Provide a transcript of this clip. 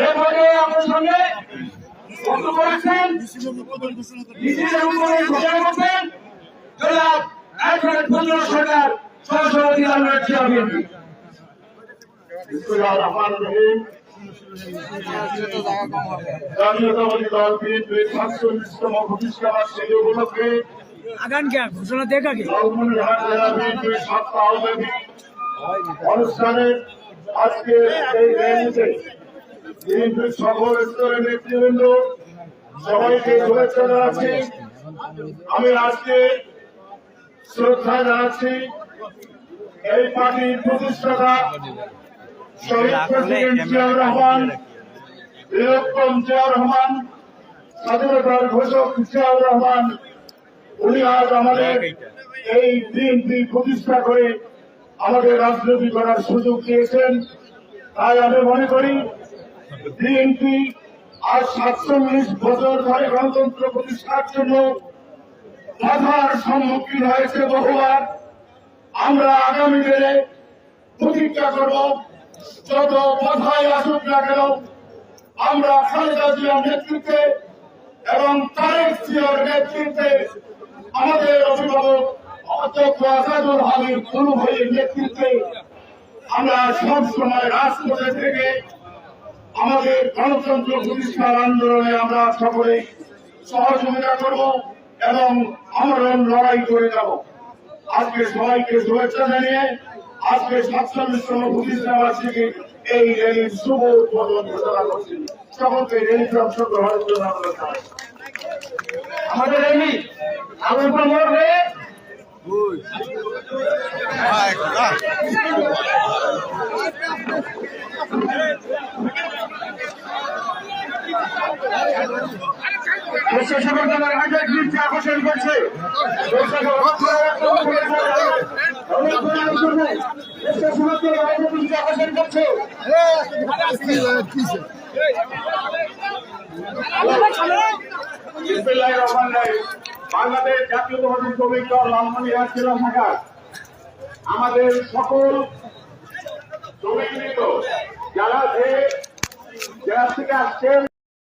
এরপরে আপনার সঙ্গে বক্তব্য রাখছেন ঘোষণা করছেন জনাব অ্যাডভোকেট ফজলুল সরকার সহসভাপতি আলমের চেয়ারম্যান। জাতীয়তাবাদী দল বিএনপির ৪৭তম প্রতিষ্ঠা বার্ষিকী উপলক্ষে ঘোষণা দেখা লালমনিরহাট জেলা বিএনপির সপ্তাহব্যাপী অনুষ্ঠানে আজকে এই র্যালিতে বিএনপির সকল স্তরের নেতৃবৃন্দ সবাইকে শুভেচ্ছা জানাচ্ছি। আমি আজকে শ্রদ্ধা জানাচ্ছি এই পার্টির প্রতিষ্ঠাতা শহীদ প্রেসিডেন্ট জিয়াউর রহমান, বীরোত্তম জিয়াউর রহমান, স্বাধীনতার ঘোষক জিয়াউর রহমান। উনি আজ আমাদের এই বিএনপি প্রতিষ্ঠা করে আমাদের রাজনীতি করার সুযোগ দিয়েছেন। তাই আমি মনে করি বিএনপি আজ ৪৭ বছর ধরে গণতন্ত্র প্রতিষ্ঠার জন্য বাধার সম্মুখীন হয়েছে বহুবার। আমরা আগামী দিনে প্রতিজ্ঞা করব, যত বাধাই আসুক না কেন আমরা খালেদা জিয়ার নেতৃত্বে এবং তারেক জিয়ার নেতৃত্বে আমাদের অভিভাবক অধ্যক্ষ আসাদুল হাবিব কুলু ভাইয়ের নেতৃত্বে আমরা সবসময় রাজপথে থেকে আমাদের গণতন্ত্র প্রতিষ্ঠার আন্দোলনে আমরা সকলে সহযোগিতা করব এবং আমরণ লড়াই করে যাব। আজকে সবাইকে শুভেচ্ছা জানিয়ে আজকে ৪৭তম প্রতিষ্ঠা বার্ষিকী এই র্যালির শুভ উদ্বোধন ঘোষণা করছি। সকলকে র্যালিতে অংশগ্রহণের জন্য আমাদের র্যালি আলোচনা হয়ে আকর্ষণ করছে আকর্ষণ করছে বাংলাদেশ জাতীয়তাবাদী শ্রমিক দল লালমনিরহাট জেলা শাখা আমাদের সকল শ্রমিকবৃন্দ যারা যে জেলা থেকে আসছেন